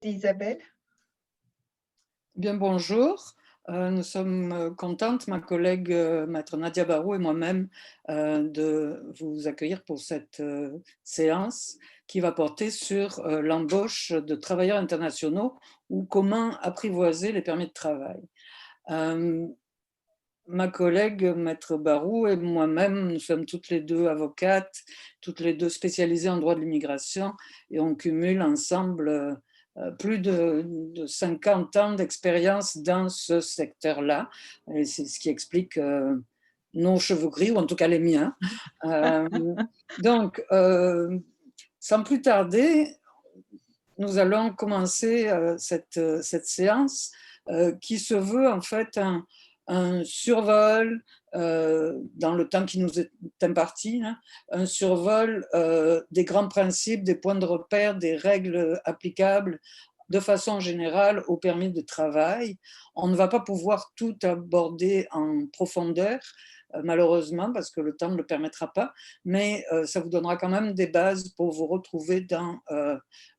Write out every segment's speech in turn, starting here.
Isabelle. Bien, bonjour. Nous sommes contentes, ma collègue maître Nadia Barou et moi-même, de vous accueillir pour cette séance qui va porter sur l'embauche de travailleurs internationaux ou comment apprivoiser les permis de travail. Euh, Ma collègue maître Barou et moi-même, nous sommes toutes les deux avocates, toutes les deux spécialisées en droit de l'immigration et on cumule ensemble plus de 50 ans d'expérience dans ce secteur-là. Et c'est ce qui explique nos cheveux gris, ou en tout cas les miens. Euh, donc, sans plus tarder, nous allons commencer cette séance qui se veut en fait un survol dans le temps qui nous est imparti, hein, un survol des grands principes, des points de repère, des règles applicables de façon générale au permis de travail. On ne va pas pouvoir tout aborder en profondeur, malheureusement, parce que le temps ne le permettra pas, mais ça vous donnera quand même des bases pour vous retrouver dans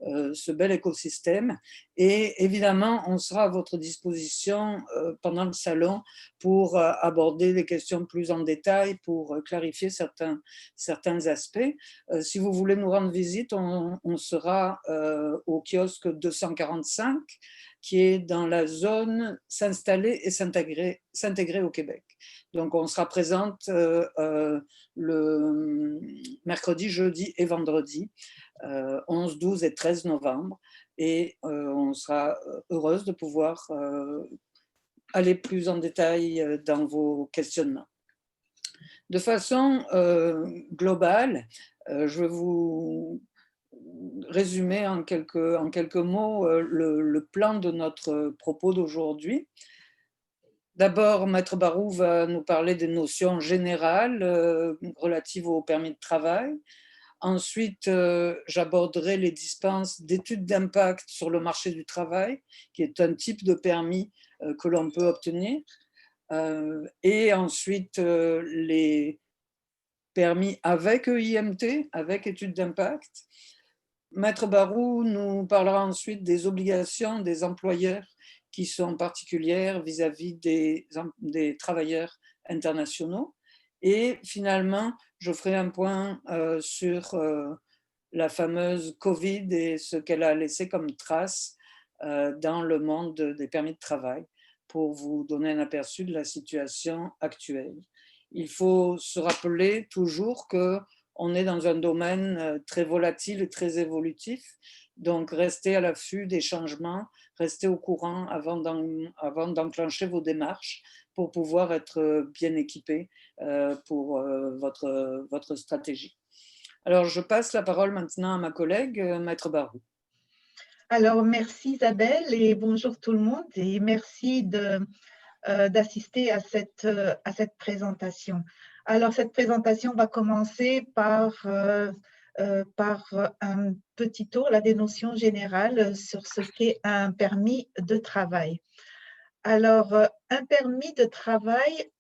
ce bel écosystème. Et évidemment, on sera à votre disposition pendant le salon pour aborder les questions plus en détail, pour clarifier certains aspects. Si vous voulez nous rendre visite, on sera au kiosque 245, qui est dans la zone s'installer et s'intégrer au Québec. Donc, on sera présente le mercredi, jeudi et vendredi, 11, 12 et 13 novembre. Et on sera heureuse de pouvoir aller plus en détail dans vos questionnements. De façon globale, je vais vous résumer en quelques mots le plan de notre propos d'aujourd'hui. D'abord, maître Barou va nous parler des notions générales relatives au permis de travail. Ensuite, j'aborderai les dispenses d'études d'impact sur le marché du travail, qui est un type de permis que l'on peut obtenir. Et ensuite, les permis avec EIMT, avec études d'impact. Maître Barou nous parlera ensuite des obligations des employeurs qui sont particulières vis-à-vis des travailleurs internationaux. Et finalement, je ferai un point sur la fameuse Covid et ce qu'elle a laissé comme trace dans le monde des permis de travail pour vous donner un aperçu de la situation actuelle. Il faut se rappeler toujours qu'on est dans un domaine très volatile et très évolutif, donc restez à l'affût des changements, restez au courant avant d'enclencher vos démarches pour pouvoir être bien équipé pour votre stratégie. Alors, je passe la parole maintenant à ma collègue, maître Barou. Alors, merci Isabelle et bonjour tout le monde et merci d'assister à cette présentation. Alors, cette présentation va commencer par un petit tour, la dénotion générale sur ce qu'est un permis de travail. Alors, un permis de travail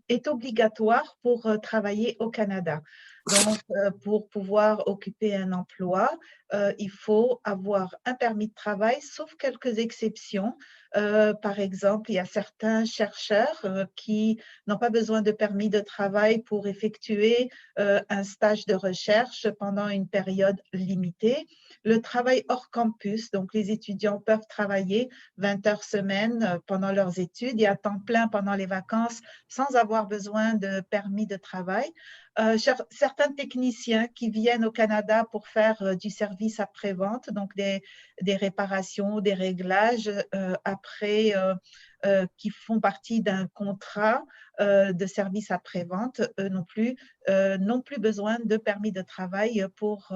est obligatoire pour travailler au Canada. Donc, pour pouvoir occuper un emploi, il faut avoir un permis de travail, sauf quelques exceptions. Par exemple, il y a certains chercheurs qui n'ont pas besoin de permis de travail pour effectuer un stage de recherche pendant une période limitée. Le travail hors campus, donc les étudiants peuvent travailler 20 heures semaine pendant leurs études et à temps plein pendant les vacances sans avoir besoin de permis de travail. Certains techniciens qui viennent au Canada pour faire du service après-vente, donc des réparations, des réglages qui font partie d'un contrat de service après-vente, n'ont plus besoin de permis de travail pour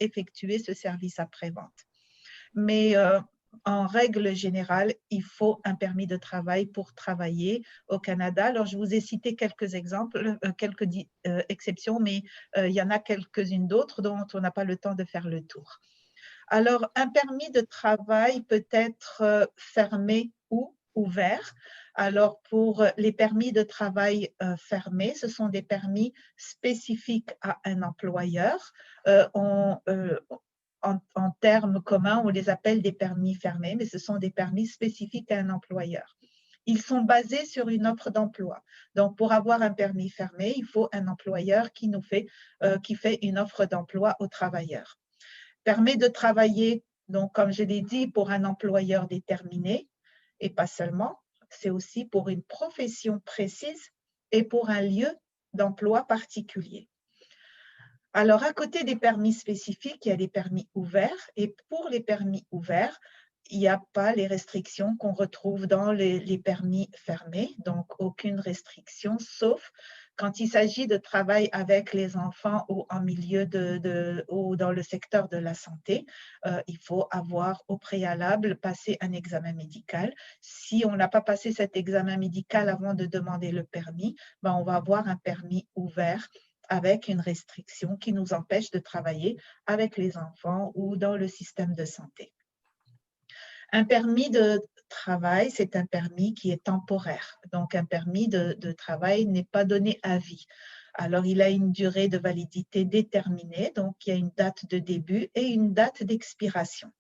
effectuer ce service après-vente. Mais en règle générale, il faut un permis de travail pour travailler au Canada. Alors, je vous ai cité quelques exemples, quelques exceptions, mais il y en a quelques-unes d'autres dont on n'a pas le temps de faire le tour. Alors, un permis de travail peut être fermé ou ouvert. Alors, pour les permis de travail fermés, ce sont des permis spécifiques à un employeur. en termes communs, on les appelle des permis fermés, mais ce sont des permis spécifiques à un employeur. Ils sont basés sur une offre d'emploi. Donc, pour avoir un permis fermé, il faut un employeur qui fait une offre d'emploi aux travailleurs. Permet de travailler, donc, comme je l'ai dit, pour un employeur déterminé, et pas seulement, c'est aussi pour une profession précise et pour un lieu d'emploi particulier. Alors, à côté des permis spécifiques, il y a les permis ouverts. Et pour les permis ouverts, il n'y a pas les restrictions qu'on retrouve dans les permis fermés. Donc, aucune restriction, sauf quand il s'agit de travail avec les enfants ou en milieu ou dans le secteur de la santé. Il faut avoir au préalable passé un examen médical. Si on n'a pas passé cet examen médical avant de demander le permis, ben, on va avoir un permis ouvert avec une restriction qui nous empêche de travailler avec les enfants ou dans le système de santé. Un permis de travail, c'est un permis qui est temporaire. Donc, un permis de travail n'est pas donné à vie. Alors, il a une durée de validité déterminée, donc il y a une date de début et une date d'expiration.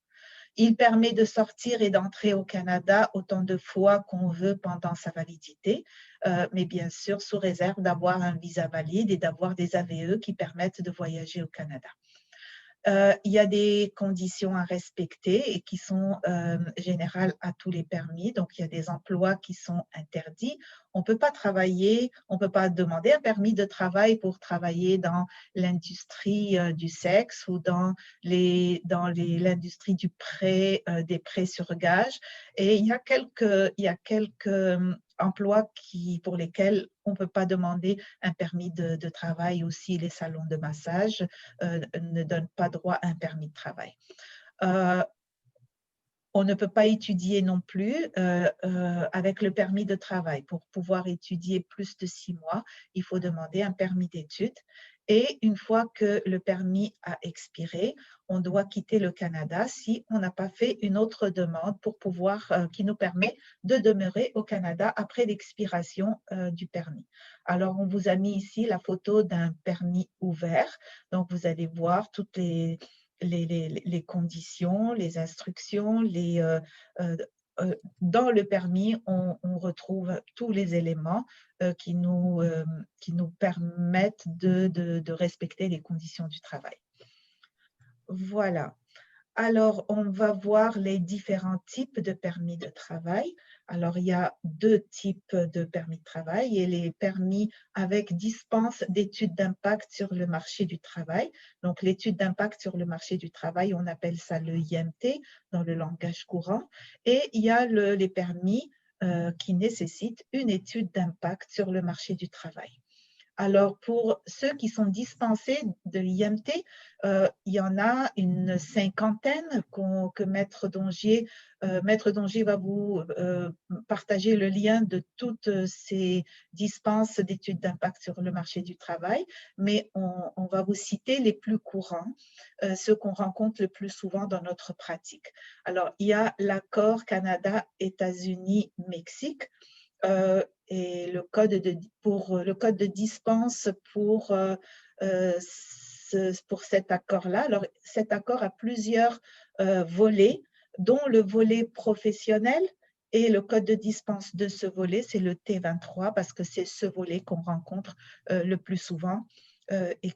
Il permet de sortir et d'entrer au Canada autant de fois qu'on veut pendant sa validité, mais bien sûr sous réserve d'avoir un visa valide et d'avoir des AVE qui permettent de voyager au Canada. Il y a des conditions à respecter et qui sont générales à tous les permis. Donc, il y a des emplois qui sont interdits. On ne peut pas travailler, on ne peut pas demander un permis de travail pour travailler dans l'industrie du sexe ou dans l'industrie des prêts sur gage. Et il y a quelques emplois pour lesquels on ne peut pas demander un permis de travail. Aussi, les salons de massage ne donnent pas droit à un permis de travail. On ne peut pas étudier non plus avec le permis de travail. Pour pouvoir étudier plus de 6 mois, il faut demander un permis d'études. Et une fois que le permis a expiré, on doit quitter le Canada si on n'a pas fait une autre demande qui nous permet de demeurer au Canada après l'expiration du permis. Alors, on vous a mis ici la photo d'un permis ouvert. Donc, vous allez voir toutes les conditions, les instructions, dans le permis, on retrouve tous les éléments qui nous permettent de respecter les conditions du travail. Voilà. Alors, on va voir les différents types de permis de travail. Alors, il y a 2 types de permis de travail. Et les permis avec dispense d'études d'impact sur le marché du travail. Donc, l'étude d'impact sur le marché du travail, on appelle ça le IMT dans le langage courant. Et il y a les permis qui nécessitent une étude d'impact sur le marché du travail. Alors, pour ceux qui sont dispensés de l'IMT, il y en a une cinquantaine que Maître Dongier va vous partager le lien de toutes ces dispenses d'études d'impact sur le marché du travail, mais on va vous citer les plus courants, ceux qu'on rencontre le plus souvent dans notre pratique. Alors, il y a l'accord Canada-États-Unis-Mexique, et le code de dispense pour cet accord-là. Alors, cet accord a plusieurs volets, dont le volet professionnel, et le code de dispense de ce volet, c'est le T23, parce que c'est ce volet qu'on rencontre le plus souvent et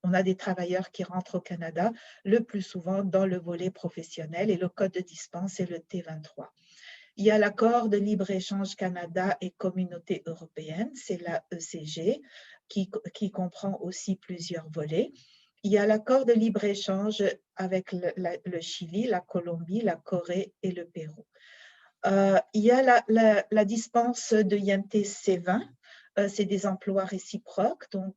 on a des travailleurs qui rentrent au Canada le plus souvent dans le volet professionnel, et le code de dispense, c'est le T23. Il y a l'accord de libre-échange Canada et Communauté européenne, c'est la ECG, qui comprend aussi plusieurs volets. Il y a l'accord de libre-échange avec le Chili, la Colombie, la Corée et le Pérou. Il y a la dispense de IMT C20, c'est des emplois réciproques, donc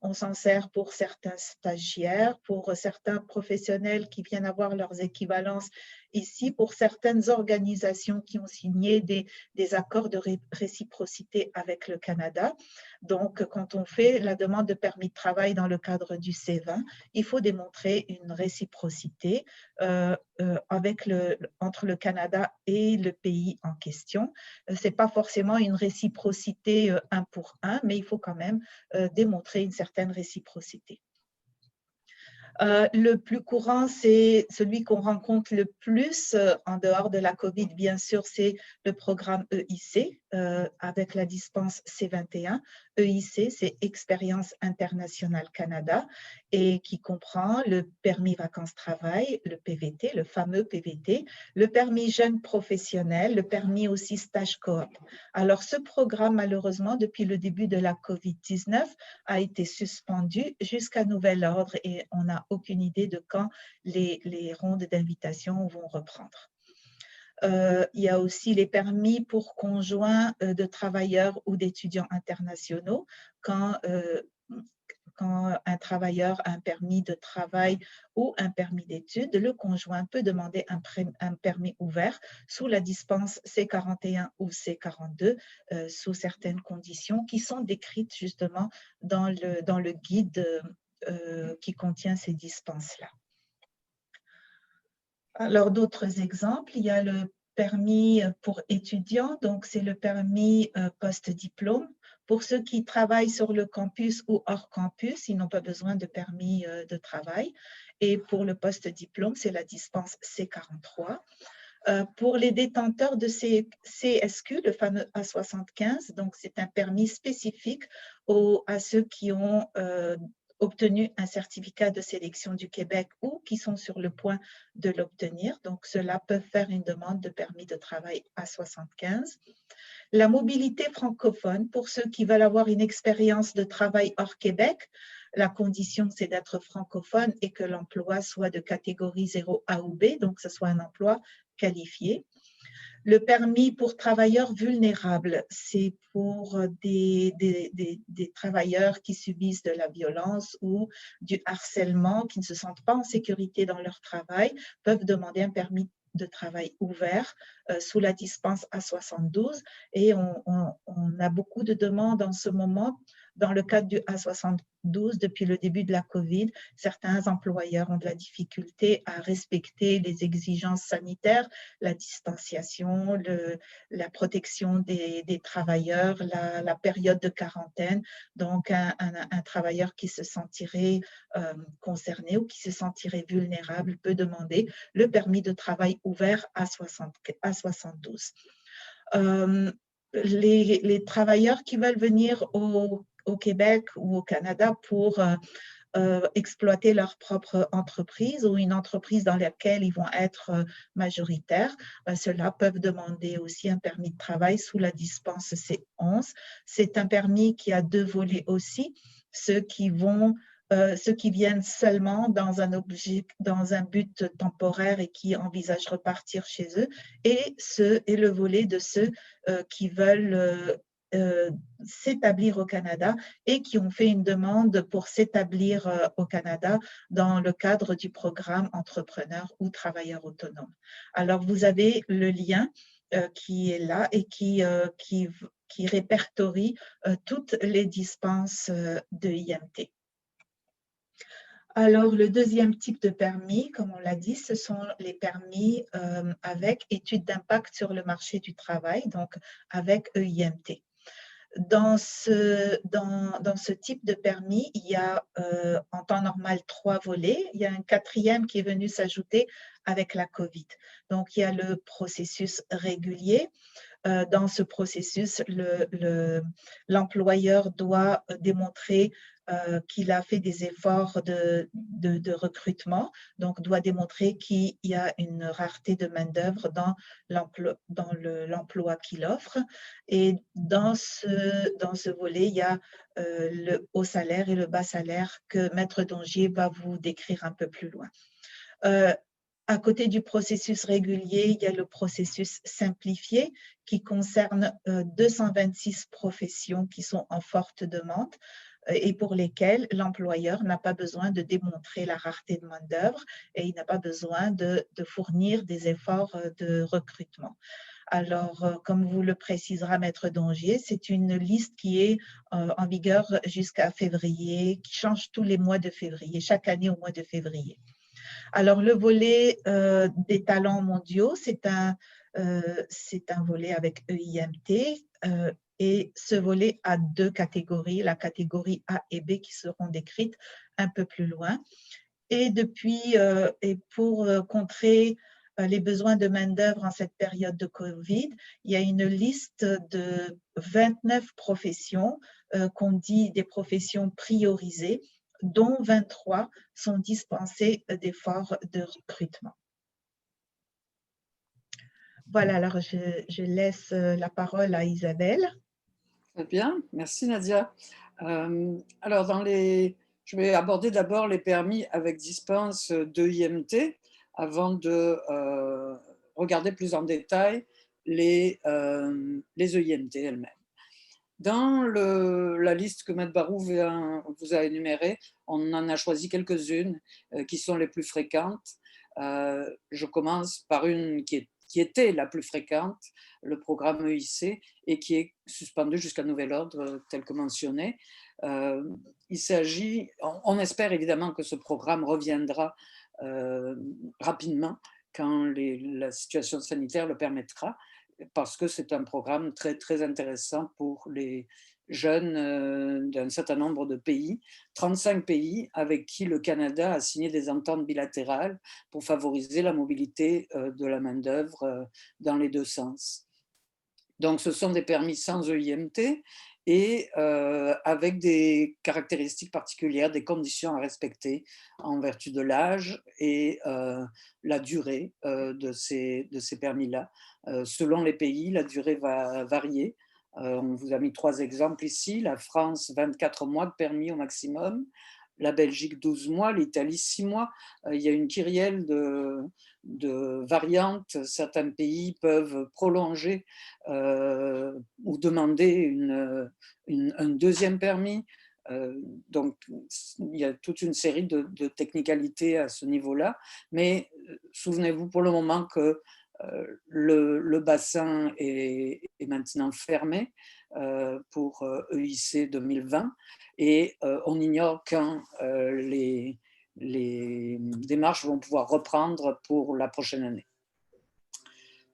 on s'en sert pour certains stagiaires, pour certains professionnels qui viennent avoir leurs équivalences ici, pour certaines organisations qui ont signé des accords de réciprocité avec le Canada. Donc, quand on fait la demande de permis de travail dans le cadre du C20, il faut démontrer une réciprocité entre le Canada et le pays en question. Ce n'est pas forcément une réciprocité 1 pour 1, mais il faut quand même démontrer une certaine réciprocité. Le plus courant, c'est celui qu'on rencontre le plus en dehors de la COVID, bien sûr, c'est le programme EIC avec la dispense C21. EIC, c'est Expérience Internationale Canada et qui comprend le permis vacances-travail, le PVT, le fameux PVT, le permis jeune professionnel, le permis aussi stage coop. Alors, ce programme, malheureusement, depuis le début de la COVID-19, a été suspendu jusqu'à nouvel ordre et on n'a aucune idée de quand les rondes d'invitation vont reprendre. Il y a aussi les permis pour conjoints de travailleurs ou d'étudiants internationaux quand un travailleur a un permis de travail ou un permis d'études, le conjoint peut demander un permis ouvert sous la dispense C41 ou C42 sous certaines conditions qui sont décrites justement dans le guide qui contient ces dispenses-là. Alors, d'autres exemples, il y a le permis pour étudiants, donc c'est le permis post-diplôme. Pour ceux qui travaillent sur le campus ou hors campus, ils n'ont pas besoin de permis de travail. Et pour le post-diplôme, c'est la dispense C43. Pour les détenteurs de CSQ, le fameux A75, donc c'est un permis spécifique à ceux qui ont obtenu un certificat de sélection du Québec ou qui sont sur le point de l'obtenir. Donc, ceux-là peuvent faire une demande de permis de travail A75. La mobilité francophone, pour ceux qui veulent avoir une expérience de travail hors Québec, la condition, c'est d'être francophone et que l'emploi soit de catégorie 0A ou B, donc ce soit un emploi qualifié. Le permis pour travailleurs vulnérables, c'est pour des travailleurs qui subissent de la violence ou du harcèlement, qui ne se sentent pas en sécurité dans leur travail, peuvent demander un permis de travail ouvert sous la dispense A72 et on a beaucoup de demandes en ce moment dans le cadre du A72 depuis le début de la COVID. Certains employeurs ont de la difficulté à respecter les exigences sanitaires, la distanciation, la protection des travailleurs, la période de quarantaine. Donc, un travailleur qui se sentirait concerné ou qui se sentirait vulnérable peut demander le permis de travail ouvert à 72. Les travailleurs qui veulent venir au Québec ou au Canada pour exploiter leur propre entreprise ou une entreprise dans laquelle ils vont être majoritaires, ceux-là peuvent demander aussi un permis de travail sous la dispense C11. C'est un permis qui a deux volets aussi. Ceux qui viennent seulement dans un but temporaire et qui envisagent repartir chez eux, et le volet de ceux qui veulent s'établir au Canada et qui ont fait une demande pour s'établir au Canada dans le cadre du programme entrepreneur ou travailleur autonome. Alors, vous avez le lien qui est là et qui répertorie toutes les dispenses de IMT. Alors, le deuxième type de permis, comme on l'a dit, ce sont les permis avec étude d'impact sur le marché du travail, donc avec EIMT. Dans ce type de permis, il y a en temps normal 3 volets. Il y a un quatrième qui est venu s'ajouter avec la COVID. Donc, il y a le processus régulier. Dans ce processus, l'employeur doit démontrer qu'il a fait des efforts de recrutement, donc doit démontrer qu'il y a une rareté de main-d'œuvre dans l'emploi qu'il offre. Et dans ce volet, il y a le haut salaire et le bas salaire que Maître Dongier va vous décrire un peu plus loin. À côté du processus régulier, il y a le processus simplifié qui concerne 226 professions qui sont en forte demande et pour lesquelles l'employeur n'a pas besoin de démontrer la rareté de main-d'œuvre et il n'a pas besoin de fournir des efforts de recrutement. Alors, comme vous le précisera Maître Dongier, c'est une liste qui est en vigueur jusqu'à février, qui change tous les mois de février, chaque année au mois de février. Alors, le volet des talents mondiaux, c'est un volet avec EIMT et ce volet a 2 catégories, la catégorie A et B qui seront décrites un peu plus loin. Et pour contrer les besoins de main-d'œuvre en cette période de Covid, il y a une liste de 29 professions qu'on dit des professions priorisées, dont 23 sont dispensées d'efforts de recrutement. Voilà, alors je laisse la parole à Isabelle. Très bien, merci Nadia. Alors, je vais aborder d'abord les permis avec dispense de IMT avant de regarder plus en détail les EIMT elles-mêmes. Dans la liste que Maître Barou vous a énumérée, on en a choisi quelques-unes qui sont les plus fréquentes. Je commence par une qui était la plus fréquente, le programme EIC, et qui est suspendu jusqu'à nouvel ordre, tel que mentionné. Il s'agit, on espère évidemment que ce programme reviendra rapidement quand la situation sanitaire le permettra, parce que c'est un programme très, très intéressant pour les jeunes d'un certain nombre de pays, 35 pays avec qui le Canada a signé des ententes bilatérales pour favoriser la mobilité de la main-d'œuvre dans les deux sens. Donc, ce sont des permis sans EIMT et avec des caractéristiques particulières, des conditions à respecter en vertu de l'âge et la durée de ces permis-là. Selon les pays, la durée va varier. On vous a mis 3 exemples ici. La France, 24 mois de permis au maximum. La Belgique, 12 mois. L'Italie, 6 mois. Il y a une kyrielle de variantes. Certains pays peuvent prolonger ou demander un deuxième permis. Donc, il y a toute une série de technicalités à ce niveau-là. Mais souvenez-vous pour le moment que le bassin est maintenant fermé pour EIC 2020 et on ignore quand les démarches vont pouvoir reprendre pour la prochaine année.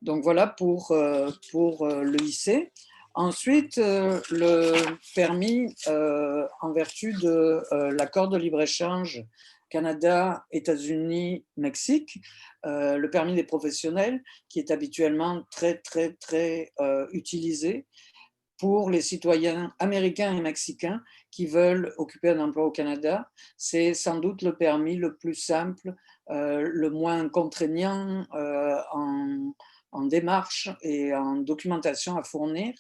Donc voilà pour l'EIC. Ensuite, le permis en vertu de l'accord de libre-échange Canada, États-Unis, Mexique, le permis des professionnels qui est habituellement très, très, très utilisé pour les citoyens américains et mexicains qui veulent occuper un emploi au Canada. C'est sans doute le permis le plus simple, le moins contraignant en démarche et en documentation à fournir.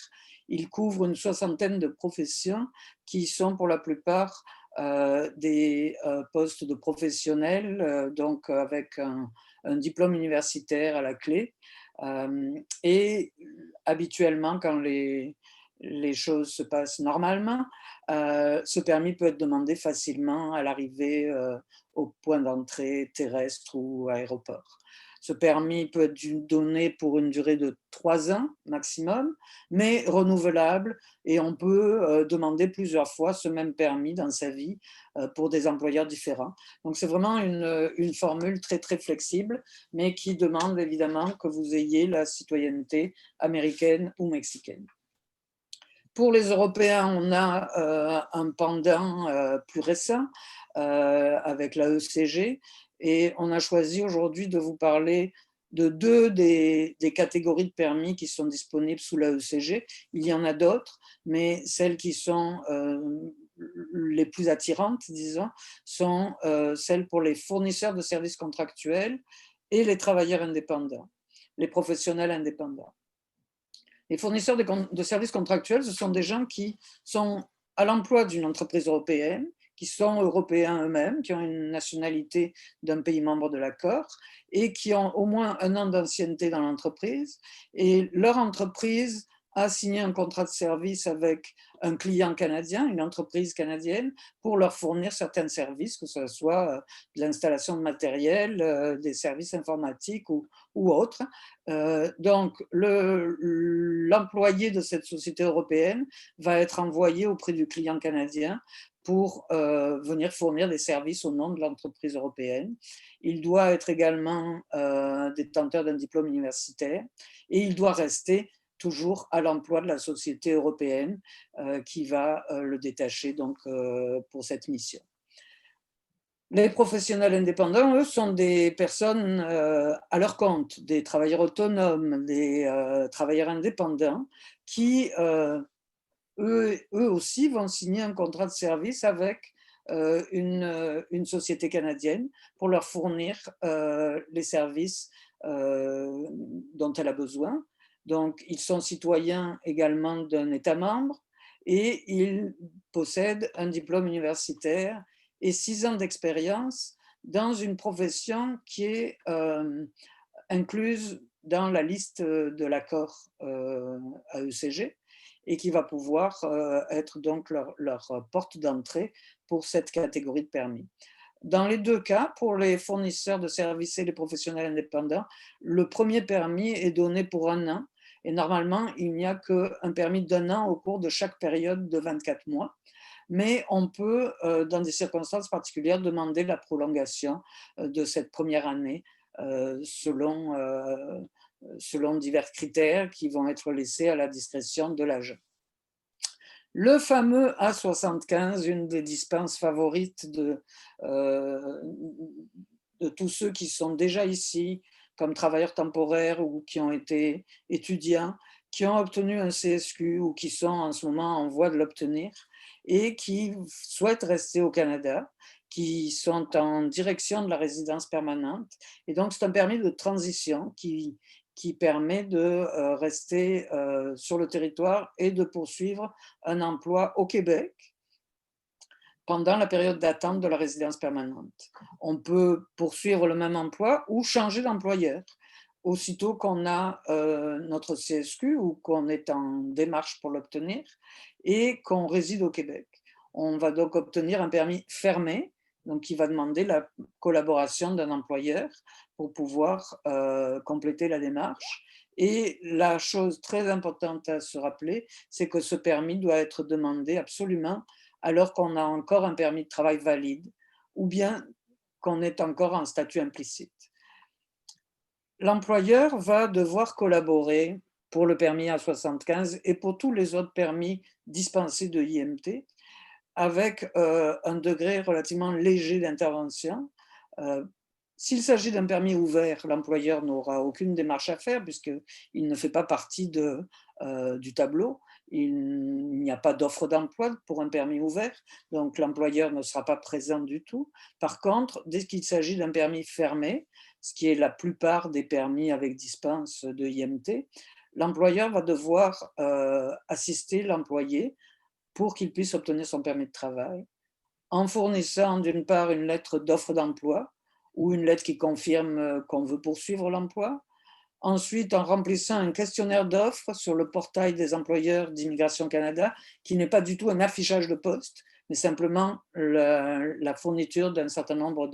Il couvre une 60aine de professions qui sont pour la plupart des postes de professionnels, donc avec un diplôme universitaire à la clé. Et habituellement, quand les choses se passent normalement, ce permis peut être demandé facilement à l'arrivée au point d'entrée terrestre ou aéroport. Ce permis peut être donné pour une durée de 3 ans maximum, mais renouvelable, et on peut demander plusieurs fois ce même permis dans sa vie pour des employeurs différents. Donc c'est vraiment une formule très très flexible, mais qui demande évidemment que vous ayez la citoyenneté américaine ou mexicaine. Pour les Européens, on a un pendant plus récent avec la ECG, et on a choisi aujourd'hui de vous parler de 2 des catégories de permis qui sont disponibles sous la ECG. Il y en a d'autres, mais celles qui sont les plus attirantes, disons, sont celles pour les fournisseurs de services contractuels et les travailleurs indépendants, les professionnels indépendants. Les fournisseurs de services contractuels, ce sont des gens qui sont à l'emploi d'une entreprise européenne, qui sont européens eux-mêmes, qui ont une nationalité d'un pays membre de l'accord et qui ont au moins 1 an d'ancienneté dans l'entreprise. Et leur entreprise a signé un contrat de service avec un client canadien, une entreprise canadienne, pour leur fournir certains services, que ce soit de l'installation de matériel, des services informatiques ou autres. Donc, l'employé de cette société européenne va être envoyé auprès du client canadien pour venir fournir des services au nom de l'entreprise européenne. Il doit être également détenteur d'un diplôme universitaire et il doit rester toujours à l'emploi de la société européenne qui va le détacher donc, pour cette mission. Les professionnels indépendants, eux, sont des personnes à leur compte, des travailleurs autonomes, des travailleurs indépendants qui, eux aussi, vont signer un contrat de service avec une société canadienne pour leur fournir les services dont elle a besoin. Donc, ils sont citoyens également d'un État membre et ils possèdent un diplôme universitaire et 6 ans d'expérience dans une profession qui est incluse dans la liste de l'accord AECG et qui va pouvoir être donc leur porte d'entrée pour cette catégorie de permis. Dans les 2 cas, pour les fournisseurs de services et les professionnels indépendants, le premier permis est donné pour 1 an et normalement, il n'y a qu'un permis d'1 an au cours de chaque période de 24 mois. Mais on peut, dans des circonstances particulières, demander la prolongation de cette première année selon divers critères qui vont être laissés à la discrétion de l'agent. Le fameux A75, une des dispenses favorites de tous ceux qui sont déjà ici comme travailleurs temporaires ou qui ont été étudiants, qui ont obtenu un CSQ ou qui sont en ce moment en voie de l'obtenir et qui souhaitent rester au Canada, qui sont en direction de la résidence permanente. Et donc, c'est un permis de transition qui permet de rester sur le territoire et de poursuivre un emploi au Québec pendant la période d'attente de la résidence permanente. On peut poursuivre le même emploi ou changer d'employeur aussitôt qu'on a notre CSQ ou qu'on est en démarche pour l'obtenir et qu'on réside au Québec. On va donc obtenir un permis fermé, donc qui va demander la collaboration d'un employeur pour pouvoir compléter la démarche. Et la chose très importante à se rappeler, c'est que ce permis doit être demandé absolument alors qu'on a encore un permis de travail valide ou bien qu'on est encore en statut implicite. L'employeur va devoir collaborer pour le permis A75 et pour tous les autres permis dispensés de IMT avec un degré relativement léger d'intervention. S'il s'agit d'un permis ouvert, l'employeur n'aura aucune démarche à faire puisqu'il ne fait pas partie du tableau. Il n'y a pas d'offre d'emploi pour un permis ouvert, donc l'employeur ne sera pas présent du tout. Par contre, dès qu'il s'agit d'un permis fermé, ce qui est la plupart des permis avec dispense de IMT, l'employeur va devoir assister l'employé pour qu'il puisse obtenir son permis de travail en fournissant d'une part une lettre d'offre d'emploi ou une lettre qui confirme qu'on veut poursuivre l'emploi. Ensuite, en remplissant un questionnaire d'offres sur le portail des employeurs d'Immigration Canada, qui n'est pas du tout un affichage de poste, mais simplement la fourniture d'un certain nombre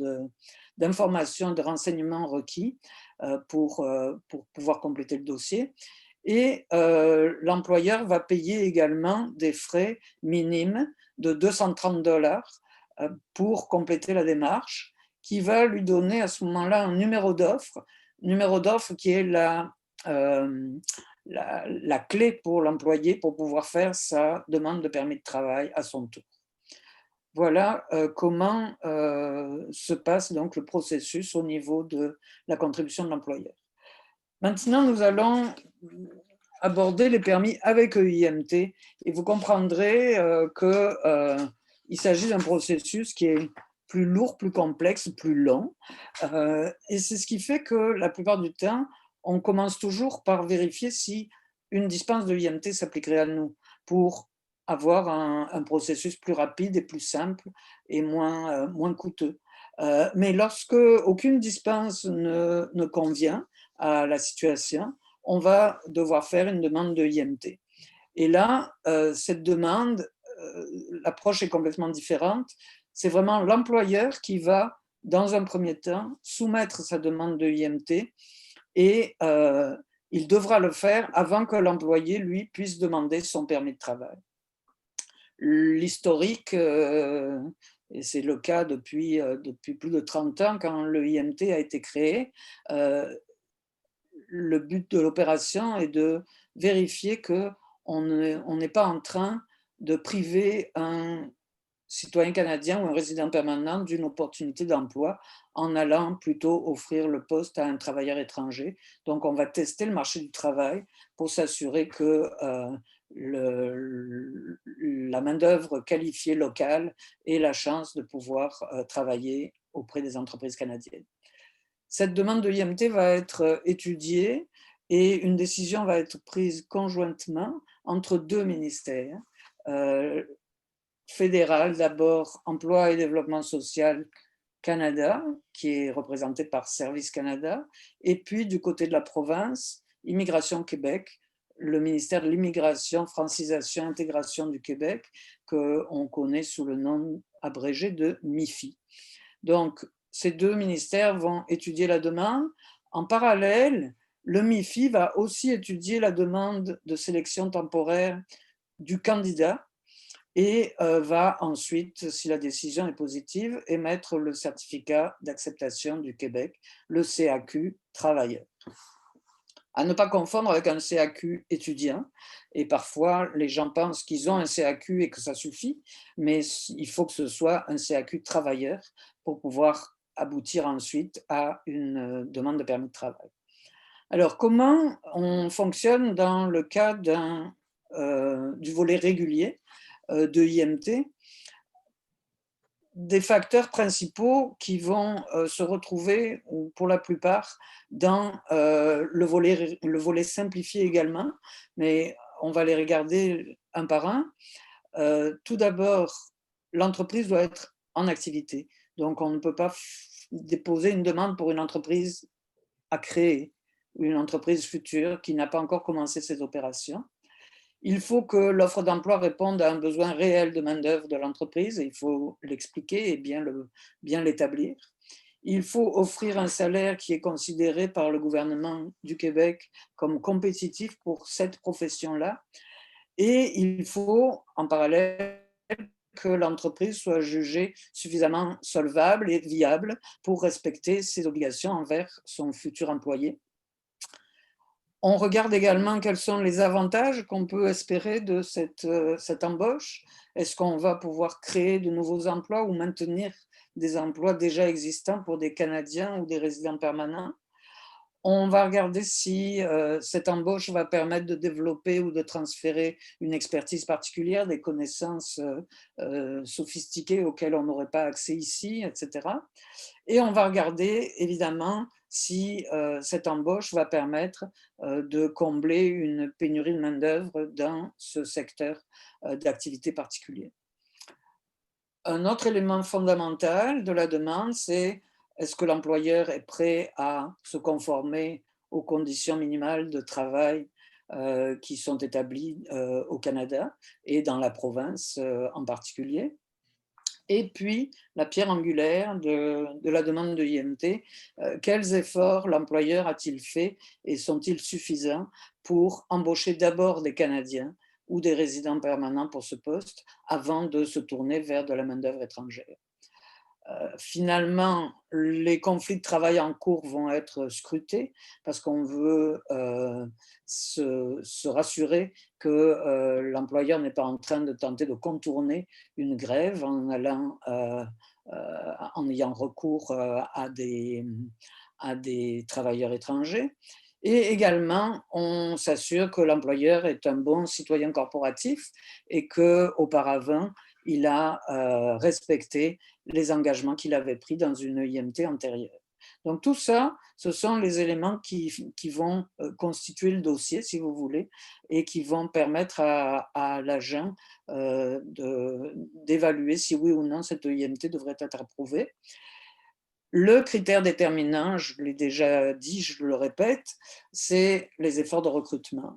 d'informations et de renseignements requis pour pouvoir compléter le dossier. Et l'employeur va payer également des frais minimes de 230 $ pour compléter la démarche, qui va lui donner à ce moment-là un numéro d'offre qui est la clé pour l'employé pour pouvoir faire sa demande de permis de travail à son tour. Voilà comment se passe donc le processus au niveau de la contribution de l'employeur. Maintenant, nous allons aborder les permis avec EIMT et vous comprendrez qu'il s'agit d'un processus qui est plus lourd, plus complexe, plus long. Et c'est ce qui fait que la plupart du temps, on commence toujours par vérifier si une dispense de IMT s'appliquerait à nous pour avoir un processus plus rapide et plus simple et moins coûteux. Mais lorsque aucune dispense ne convient à la situation, on va devoir faire une demande de IMT. Et là, cette demande, l'approche est complètement différente. C'est vraiment l'employeur qui va, dans un premier temps, soumettre sa demande de IMT et il devra le faire avant que l'employé, lui, puisse demander son permis de travail. L'historique, et c'est le cas depuis plus de 30 ans quand le IMT a été créé, le but de l'opération est de vérifier qu'on n'est pas en train de priver un citoyen canadien ou un résident permanent d'une opportunité d'emploi en allant plutôt offrir le poste à un travailleur étranger. Donc, on va tester le marché du travail pour s'assurer que la main-d'œuvre qualifiée locale ait la chance de pouvoir travailler auprès des entreprises canadiennes. Cette demande de l'IMT va être étudiée et une décision va être prise conjointement entre deux ministères. Fédéral, d'abord Emploi et Développement social Canada, qui est représenté par Service Canada, et puis du côté de la province, Immigration Québec, le ministère de l'Immigration, Francisation, Intégration du Québec, qu'on connaît sous le nom abrégé de MIFI. Donc, ces deux ministères vont étudier la demande. En parallèle, le MIFI va aussi étudier la demande de sélection temporaire du candidat et va ensuite, si la décision est positive, émettre le certificat d'acceptation du Québec, le CAQ travailleur. À ne pas confondre avec un CAQ étudiant. Et parfois, les gens pensent qu'ils ont un CAQ et que ça suffit, mais il faut que ce soit un CAQ travailleur pour pouvoir aboutir ensuite à une demande de permis de travail. Alors, comment on fonctionne dans le cas du volet régulier de l'IMT? Des facteurs principaux qui vont se retrouver, pour la plupart, dans le volet simplifié également, mais on va les regarder un par un. Tout d'abord, l'entreprise doit être en activité. Donc, on ne peut pas déposer une demande pour une entreprise à créer, ou une entreprise future qui n'a pas encore commencé ses opérations. Il faut que l'offre d'emploi réponde à un besoin réel de main-d'œuvre de l'entreprise, et il faut l'expliquer et bien l'établir. Il faut offrir un salaire qui est considéré par le gouvernement du Québec comme compétitif pour cette profession-là. Et il faut, en parallèle, que l'entreprise soit jugée suffisamment solvable et viable pour respecter ses obligations envers son futur employé. On regarde également quels sont les avantages qu'on peut espérer de cette embauche. Est-ce qu'on va pouvoir créer de nouveaux emplois ou maintenir des emplois déjà existants pour des Canadiens ou des résidents permanents? On va regarder si cette embauche va permettre de développer ou de transférer une expertise particulière, des connaissances sophistiquées auxquelles on n'aurait pas accès ici, etc. Et on va regarder évidemment si cette embauche va permettre de combler une pénurie de main-d'œuvre dans ce secteur d'activité particulier. Un autre élément fondamental de la demande, c'est est-ce que l'employeur est prêt à se conformer aux conditions minimales de travail qui sont établies au Canada et dans la province en particulier. Et puis, la pierre angulaire de la demande de l'IMT, quels efforts l'employeur a-t-il fait et sont-ils suffisants pour embaucher d'abord des Canadiens ou des résidents permanents pour ce poste avant de se tourner vers de la main-d'œuvre étrangère? Finalement, les conflits de travail en cours vont être scrutés parce qu'on veut se rassurer que l'employeur n'est pas en train de tenter de contourner une grève en ayant recours à des travailleurs étrangers. Et également, on s'assure que l'employeur est un bon citoyen corporatif et qu'auparavant, il a respecté les engagements qu'il avait pris dans une IMT antérieure. Donc tout ça, ce sont les éléments qui vont constituer le dossier, si vous voulez, et qui vont permettre à l'agent d'évaluer si oui ou non cette IMT devrait être approuvée. Le critère déterminant, je l'ai déjà dit, je le répète, c'est les efforts de recrutement.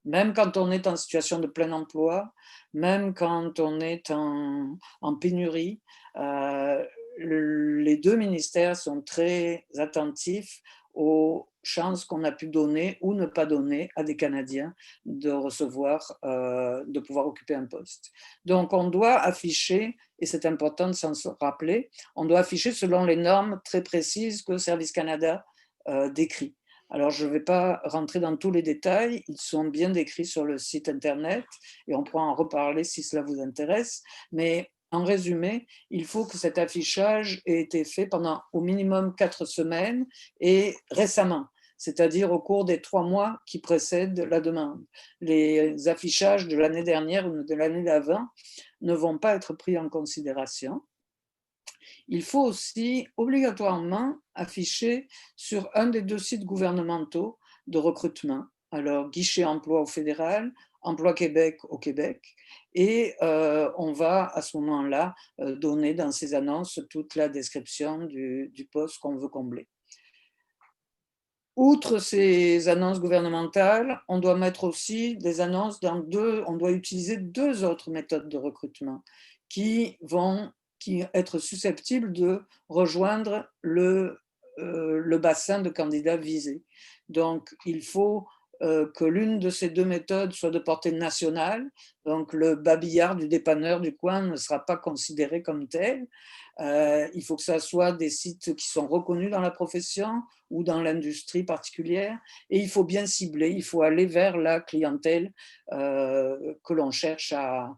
Même quand on est en situation de plein emploi, même quand on est en pénurie, les deux ministères sont très attentifs aux chances qu'on a pu donner ou ne pas donner à des Canadiens de recevoir, de pouvoir occuper un poste. Donc on doit afficher, et c'est important de s'en rappeler, on doit afficher selon les normes très précises que Service Canada décrit. Alors, je ne vais pas rentrer dans tous les détails, ils sont bien décrits sur le site internet et on pourra en reparler si cela vous intéresse. Mais en résumé, il faut que cet affichage ait été fait pendant au minimum 4 semaines et récemment, c'est-à-dire au cours des 3 mois qui précèdent la demande. Les affichages de l'année dernière ou de l'année d'avant ne vont pas être pris en considération. Il faut aussi obligatoirement afficher sur un des 2 sites gouvernementaux de recrutement, alors guichet emploi au fédéral, Emploi Québec au Québec, et on va à ce moment-là donner dans ces annonces toute la description du poste qu'on veut combler. Outre ces annonces gouvernementales, on doit mettre aussi des annonces on doit utiliser 2 autres méthodes de recrutement qui vont être susceptibles de rejoindre le bassin de candidats visés. Donc, il faut que l'une de ces 2 méthodes soit de portée nationale, donc le babillard du dépanneur du coin ne sera pas considéré comme tel. Il faut que ça soit des sites qui sont reconnus dans la profession ou dans l'industrie particulière, et il faut bien cibler, il faut aller vers la clientèle que l'on cherche à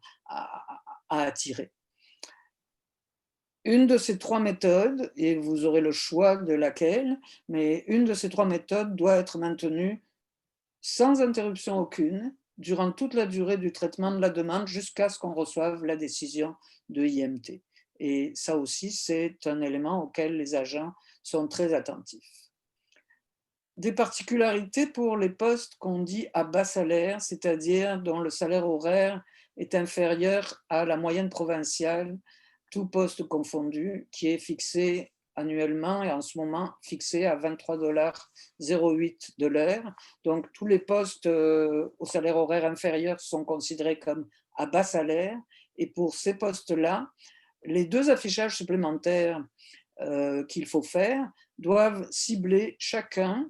attirer. Une de ces 3 méthodes, et vous aurez le choix de laquelle, mais une de ces 3 méthodes doit être maintenue sans interruption aucune durant toute la durée du traitement de la demande jusqu'à ce qu'on reçoive la décision de IMT. Et ça aussi, c'est un élément auquel les agents sont très attentifs. Des particularités pour les postes qu'on dit à bas salaire, c'est-à-dire dont le salaire horaire est inférieur à la moyenne provinciale, tout poste confondu, qui est fixé annuellement et en ce moment fixé à 23,08 $ de l'heure. Donc tous les postes au salaire horaire inférieur sont considérés comme à bas salaire. Et pour ces postes-là, les 2 affichages supplémentaires qu'il faut faire doivent cibler chacun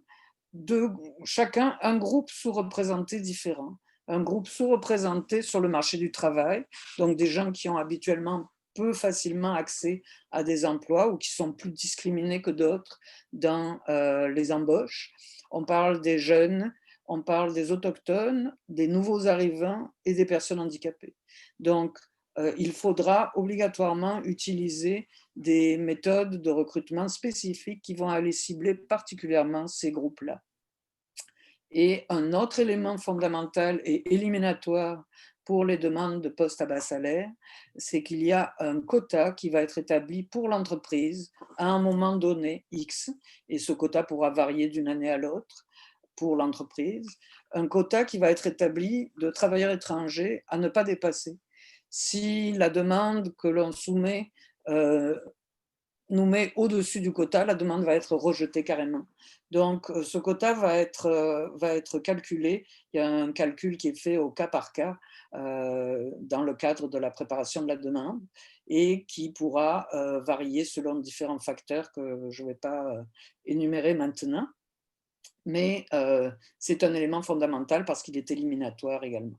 un groupe sous-représenté différent. Un groupe sous-représenté sur le marché du travail, donc des gens qui ont habituellement peu facilement accès à des emplois ou qui sont plus discriminés que d'autres dans les embauches. On parle des jeunes, on parle des autochtones, des nouveaux arrivants et des personnes handicapées. Donc, il faudra obligatoirement utiliser des méthodes de recrutement spécifiques qui vont aller cibler particulièrement ces groupes-là. Et un autre élément fondamental et éliminatoire pour les demandes de postes à bas salaire, c'est qu'il y a un quota qui va être établi pour l'entreprise à un moment donné X, et ce quota pourra varier d'une année à l'autre pour l'entreprise, un quota qui va être établi de travailleurs étrangers à ne pas dépasser. Si la demande que l'on soumet nous met au-dessus du quota, la demande va être rejetée carrément. Donc, ce quota va être calculé. Il y a un calcul qui est fait au cas par cas dans le cadre de la préparation de la demande et qui pourra varier selon différents facteurs que je ne vais pas énumérer maintenant. Mais c'est un élément fondamental parce qu'il est éliminatoire également.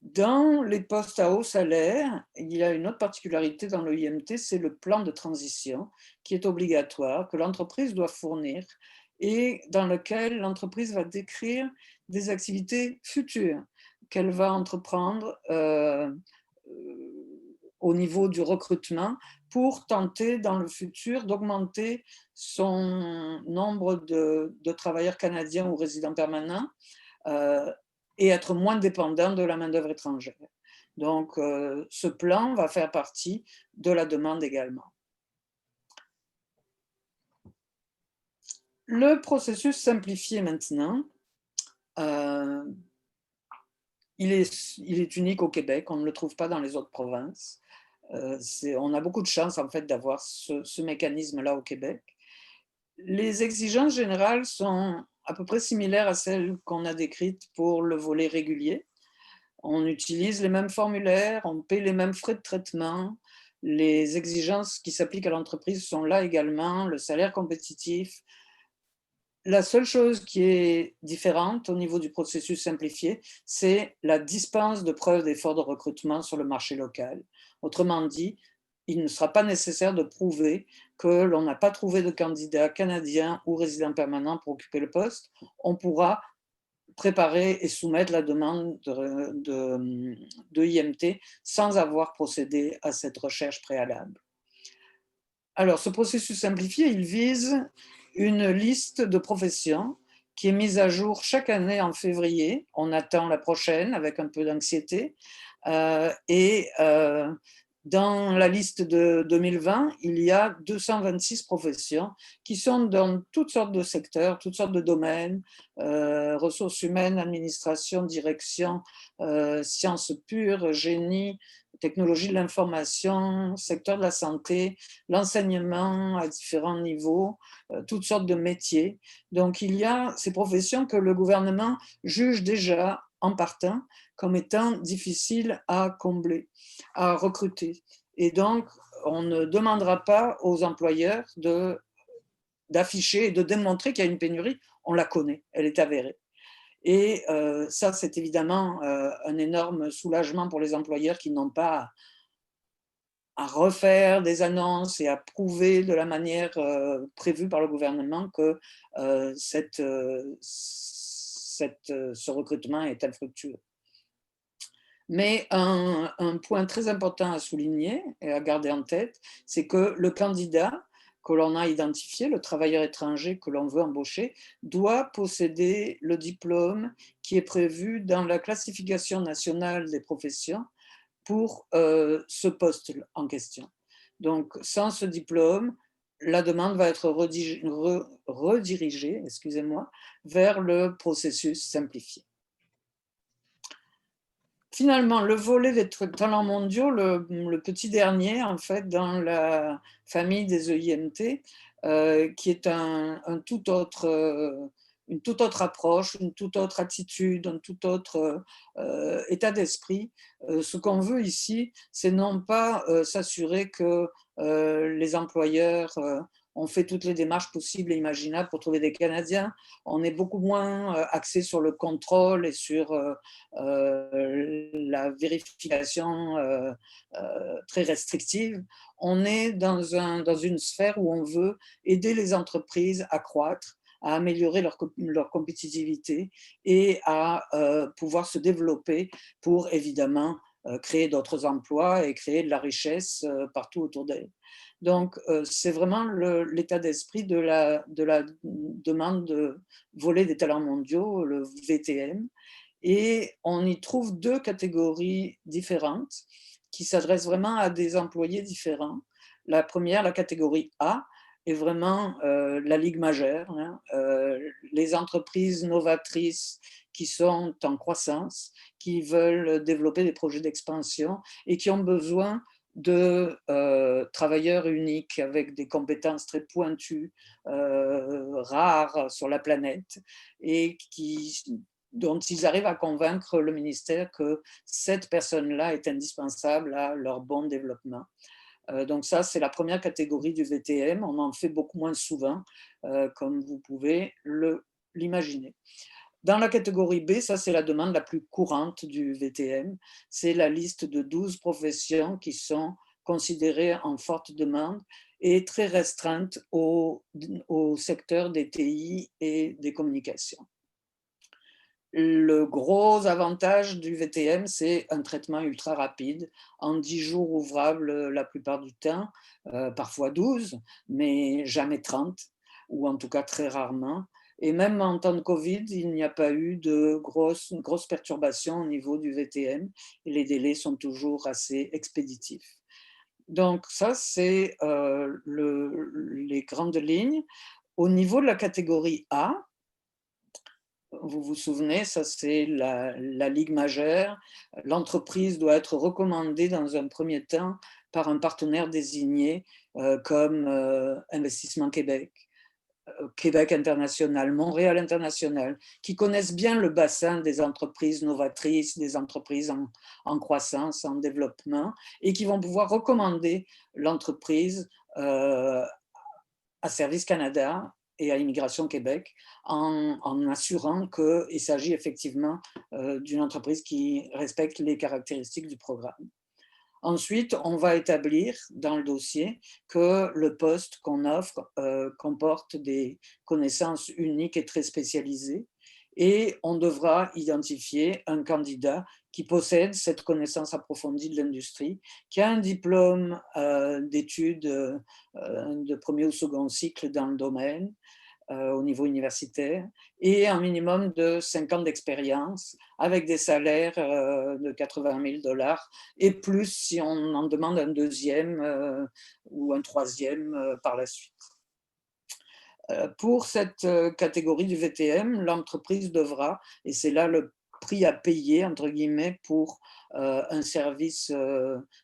Dans les postes à haut salaire, il y a une autre particularité dans le IMT, c'est le plan de transition qui est obligatoire, que l'entreprise doit fournir et dans lequel l'entreprise va décrire des activités futures qu'elle va entreprendre au niveau du recrutement pour tenter dans le futur d'augmenter son nombre de travailleurs canadiens ou résidents permanents et être moins dépendant de la main-d'œuvre étrangère. Donc, ce plan va faire partie de la demande également. Le processus simplifié maintenant, il est unique au Québec, on ne le trouve pas dans les autres provinces. On a beaucoup de chance en fait d'avoir ce mécanisme-là au Québec. Les exigences générales sont à peu près similaires à celles qu'on a décrites pour le volet régulier. On utilise les mêmes formulaires, on paie les mêmes frais de traitement. Les exigences qui s'appliquent à l'entreprise sont là également, le salaire compétitif. La seule chose qui est différente au niveau du processus simplifié, c'est la dispense de preuves d'effort de recrutement sur le marché local. Autrement dit, il ne sera pas nécessaire de prouver que l'on n'a pas trouvé de candidat canadien ou résident permanent pour occuper le poste. On pourra préparer et soumettre la demande de IMT sans avoir procédé à cette recherche préalable. Alors, ce processus simplifié, il vise une liste de professions qui est mise à jour chaque année en février. On attend la prochaine avec un peu d'anxiété. Dans la liste de 2020, il y a 226 professions qui sont dans toutes sortes de secteurs, toutes sortes de domaines, ressources humaines, administration, direction, sciences pures, génie, technologie de l'information, secteur de la santé, l'enseignement à différents niveaux, toutes sortes de métiers. Donc il y a ces professions que le gouvernement juge déjà en partant comme étant difficiles à combler, à recruter. Et donc, on ne demandera pas aux employeurs d'afficher et de démontrer qu'il y a une pénurie. On la connaît, elle est avérée. Et ça, c'est évidemment un énorme soulagement pour les employeurs qui n'ont pas à refaire des annonces et à prouver de la manière prévue par le gouvernement que ce recrutement est infructueux. Mais un point très important à souligner et à garder en tête, c'est que le candidat que l'on a identifié, le travailleur étranger que l'on veut embaucher, doit posséder le diplôme qui est prévu dans la classification nationale des professions pour ce poste en question. Donc, sans ce diplôme, la demande va être redirigée, excusez-moi, vers le processus simplifié. Finalement, le volet des talents mondiaux, le petit dernier, en fait, dans la famille des EIMT, qui est une toute autre approche, une toute autre attitude, un tout autre état d'esprit. Ce qu'on veut ici, c'est non pas s'assurer que les employeurs ont fait toutes les démarches possibles et imaginables pour trouver des Canadiens. On est beaucoup moins axé sur le contrôle et sur la vérification très restrictive. On est dans une sphère où on veut aider les entreprises à croître, à améliorer leur compétitivité et à pouvoir se développer pour évidemment créer d'autres emplois et créer de la richesse partout autour d'elles. Donc, c'est vraiment l'état d'esprit de la demande de volet des talents mondiaux, le VTM. Et on y trouve deux catégories différentes qui s'adressent vraiment à des employés différents. La première, la catégorie A, est vraiment la ligue majeure, hein, les entreprises novatrices qui sont en croissance, qui veulent développer des projets d'expansion et qui ont besoin de travailleurs uniques avec des compétences très pointues, rares sur la planète, et dont ils arrivent à convaincre le ministère que cette personne-là est indispensable à leur bon développement. Donc ça, c'est la première catégorie du VTM. On en fait beaucoup moins souvent, comme vous pouvez l'imaginer. Dans la catégorie B, ça c'est la demande la plus courante du VTM. C'est la liste de 12 professions qui sont considérées en forte demande et très restreintes au secteur des TI et des communications. Le gros avantage du VTM, c'est un traitement ultra rapide, en 10 jours ouvrables la plupart du temps, parfois 12, mais jamais 30, ou en tout cas très rarement. Et même en temps de Covid, il n'y a pas eu de grosses perturbations au niveau du VTM, et les délais sont toujours assez expéditifs. Donc ça, c'est les grandes lignes. Au niveau de la catégorie A, vous vous souvenez, ça c'est la ligue majeure. L'entreprise doit être recommandée dans un premier temps par un partenaire désigné comme Investissement Québec, Québec International, Montréal International, qui connaissent bien le bassin des entreprises novatrices, des entreprises en croissance, en développement, et qui vont pouvoir recommander l'entreprise à Service Canada et à Immigration Québec en assurant qu'il s'agit effectivement d'une entreprise qui respecte les caractéristiques du programme. Ensuite, on va établir dans le dossier que le poste qu'on offre comporte des connaissances uniques et très spécialisées, et on devra identifier un candidat qui possède cette connaissance approfondie de l'industrie, qui a un diplôme d'études de premier ou second cycle dans le domaine, au niveau universitaire, et un minimum de 5 ans d'expérience avec des salaires de 80 000 dollars et plus si on en demande un deuxième ou un troisième par la suite. Pour cette catégorie du VTM, l'entreprise devra, et c'est là le prix à payer, entre guillemets, pour un service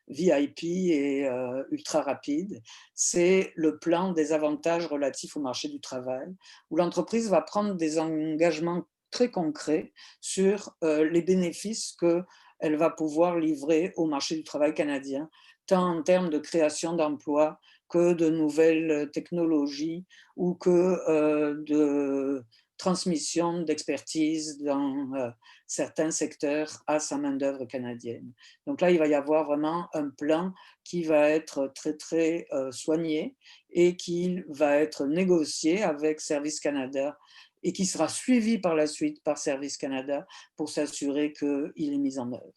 VIP et ultra rapide, c'est le plan des avantages relatifs au marché du travail, où l'entreprise va prendre des engagements très concrets sur les bénéfices qu'elle va pouvoir livrer au marché du travail canadien, tant en termes de création d'emplois que de nouvelles technologies ou que de transmission d'expertise dans certains secteurs à sa main-d'œuvre canadienne. Donc là, il va y avoir vraiment un plan qui va être très, très soigné et qui va être négocié avec Service Canada et qui sera suivi par la suite par Service Canada pour s'assurer qu'il est mis en œuvre.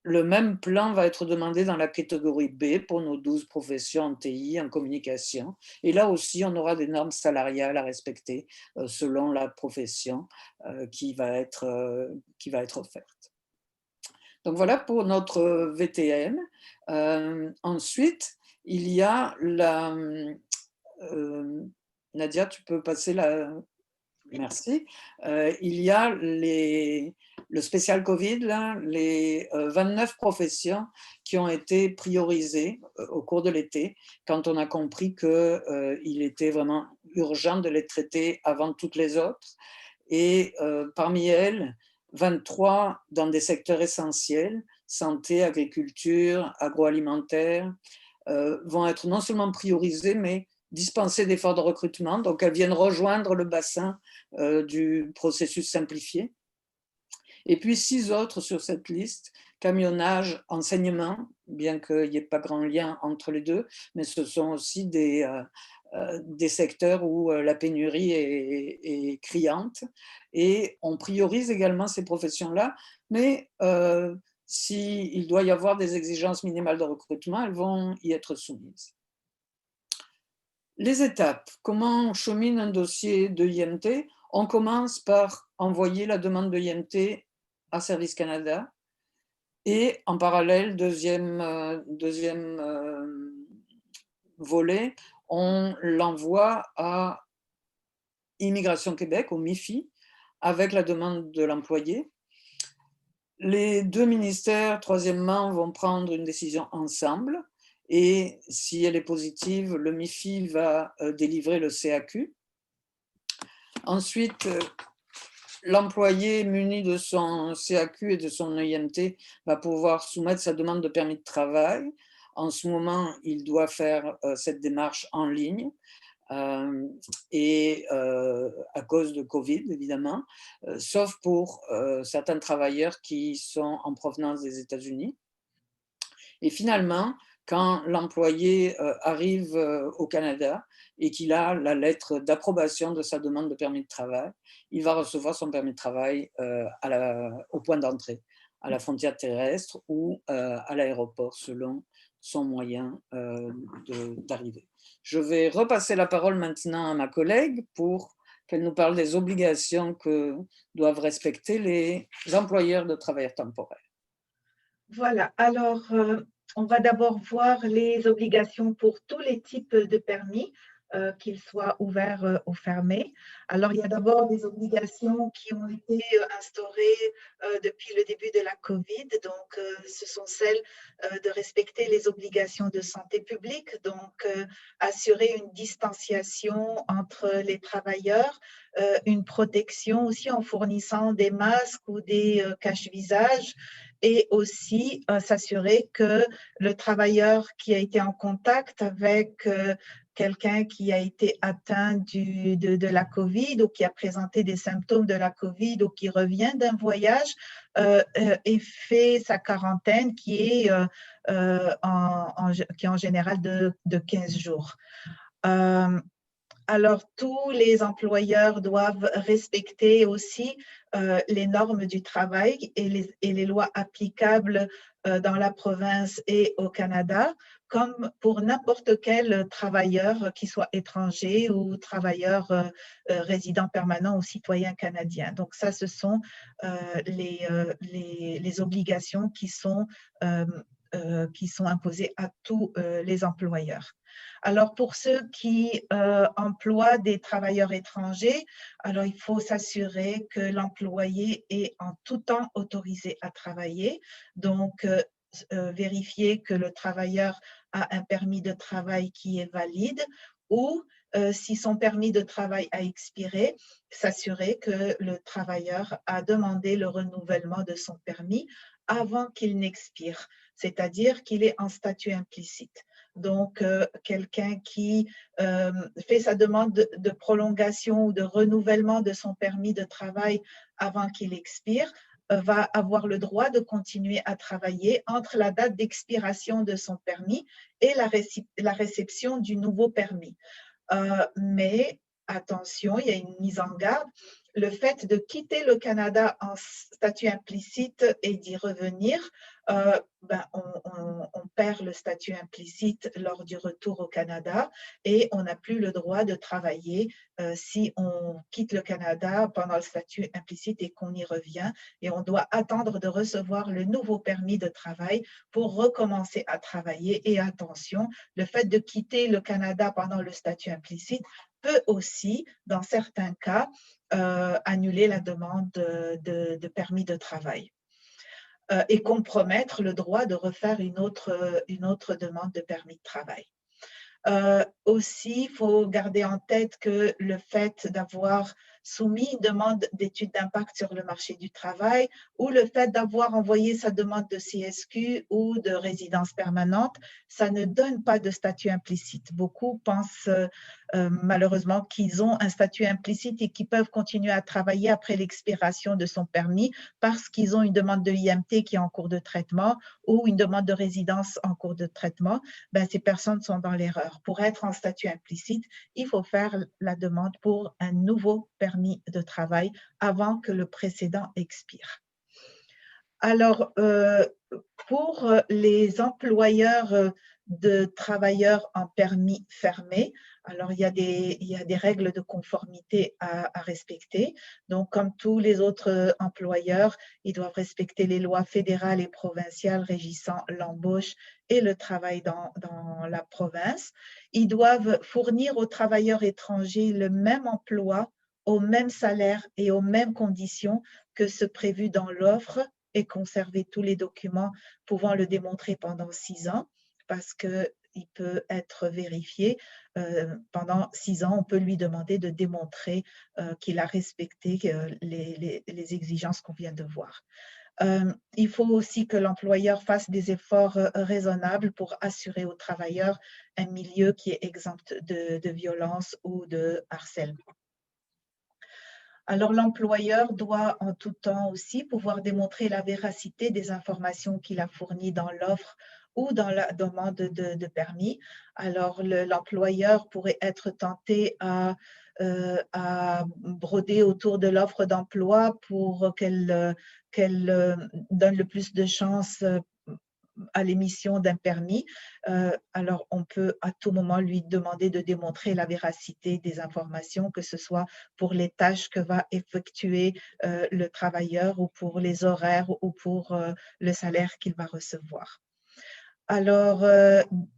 Le même plan va être demandé dans la catégorie B pour nos 12 professions en TI, en communication. Et là aussi, on aura des normes salariales à respecter selon la profession qui va être offerte. Donc voilà pour notre VTM. Ensuite, il y a la... Nadia, tu peux passer la... Merci. Il y a le spécial Covid, là, les 29 professions qui ont été priorisées au cours de l'été, quand on a compris qu'il était vraiment urgent de les traiter avant toutes les autres. Et parmi elles, 23 dans des secteurs essentiels, santé, agriculture, agroalimentaire, vont être non seulement priorisées, mais dispenser d'efforts de recrutement, donc elles viennent rejoindre le bassin du processus simplifié. Et puis 6 autres sur cette liste, camionnage, enseignement, bien qu'il n'y ait pas grand lien entre les deux, mais ce sont aussi des secteurs où la pénurie est criante. Et on priorise également ces professions-là, mais s'il doit y avoir des exigences minimales de recrutement, elles vont y être soumises. Les étapes. Comment on chemine un dossier de IMT? On commence par envoyer la demande de IMT à Service Canada et en parallèle, deuxième volet, on l'envoie à Immigration Québec, au MIFI, avec la demande de l'employé. Les deux ministères, troisièmement, vont prendre une décision ensemble. Et si elle est positive, le MIFI va délivrer le CAQ. Ensuite, l'employé muni de son CAQ et de son IMT va pouvoir soumettre sa demande de permis de travail. En ce moment, il doit faire cette démarche en ligne. Et à cause de Covid, évidemment, sauf pour certains travailleurs qui sont en provenance des États-Unis. Et finalement, quand l'employé arrive au Canada et qu'il a la lettre d'approbation de sa demande de permis de travail, il va recevoir son permis de travail au point d'entrée, à la frontière terrestre ou à l'aéroport, selon son moyen d'arriver. Je vais repasser la parole maintenant à ma collègue pour qu'elle nous parle des obligations que doivent respecter les employeurs de travailleurs temporaires. Voilà, alors on va d'abord voir les obligations pour tous les types de permis, qu'ils soient ouverts ou fermés. Alors, il y a d'abord des obligations qui ont été instaurées depuis le début de la COVID. Donc, ce sont celles de respecter les obligations de santé publique, donc assurer une distanciation entre les travailleurs, une protection aussi en fournissant des masques ou des cache-visages, et aussi s'assurer que le travailleur qui a été en contact avec quelqu'un qui a été atteint de la COVID ou qui a présenté des symptômes de la COVID ou qui revient d'un voyage et fait sa quarantaine qui est, qui est en général de 15 jours. Alors, tous les employeurs doivent respecter aussi les normes du travail et les lois applicables dans la province et au Canada, comme pour n'importe quel travailleur, qu'il soit étranger ou travailleur résident permanent ou citoyen canadien. Donc, ça, ce sont les obligations qui sont imposées à tous les employeurs. Alors, pour ceux qui emploient des travailleurs étrangers, alors il faut s'assurer que l'employé est en tout temps autorisé à travailler. Donc, vérifier que le travailleur a un permis de travail qui est valide ou si son permis de travail a expiré, s'assurer que le travailleur a demandé le renouvellement de son permis avant qu'il n'expire, c'est-à-dire qu'il est en statut implicite. Donc, quelqu'un qui fait sa demande de prolongation ou de renouvellement de son permis de travail avant qu'il expire va avoir le droit de continuer à travailler entre la date d'expiration de son permis et la réception du nouveau permis. Mais attention, il y a une mise en garde. Le fait de quitter le Canada en statut implicite et d'y revenir, on perd le statut implicite lors du retour au Canada et on n'a plus le droit de travailler si on quitte le Canada pendant le statut implicite et qu'on y revient. Et on doit attendre de recevoir le nouveau permis de travail pour recommencer à travailler. Et attention, le fait de quitter le Canada pendant le statut implicite peut aussi, dans certains cas, annuler la demande de permis de travail et compromettre le droit de refaire une autre demande de permis de travail. Aussi, il faut garder en tête que le fait d'avoir soumis une demande d'étude d'impact sur le marché du travail ou le fait d'avoir envoyé sa demande de CSQ ou de résidence permanente, ça ne donne pas de statut implicite. Beaucoup pensent malheureusement qu'ils ont un statut implicite et qu'ils peuvent continuer à travailler après l'expiration de son permis parce qu'ils ont une demande de IMT qui est en cours de traitement ou une demande de résidence en cours de traitement. Ces personnes sont dans l'erreur. Pour être en statut implicite, il faut faire la demande pour un nouveau permis de travail avant que le précédent expire. Alors, pour les employeurs de travailleurs en permis fermé, alors il y a des règles de conformité à respecter. Donc, comme tous les autres employeurs, ils doivent respecter les lois fédérales et provinciales régissant l'embauche et le travail dans la province. Ils doivent fournir aux travailleurs étrangers le même emploi, au même salaire et aux mêmes conditions que ce prévu dans l'offre et conserver tous les documents pouvant le démontrer pendant 6 ans parce qu'il peut être vérifié. Pendant 6 ans, on peut lui demander de démontrer qu'il a respecté les exigences qu'on vient de voir. Il faut aussi que l'employeur fasse des efforts raisonnables pour assurer aux travailleurs un milieu qui est exempt de violence ou de harcèlement. Alors, l'employeur doit en tout temps aussi pouvoir démontrer la véracité des informations qu'il a fournies dans l'offre ou dans la demande de permis. Alors, l'employeur pourrait être tenté à broder autour de l'offre d'emploi pour qu'elle donne le plus de chances à l'émission d'un permis. Alors, on peut à tout moment lui demander de démontrer la véracité des informations, que ce soit pour les tâches que va effectuer le travailleur ou pour les horaires ou pour le salaire qu'il va recevoir. Alors,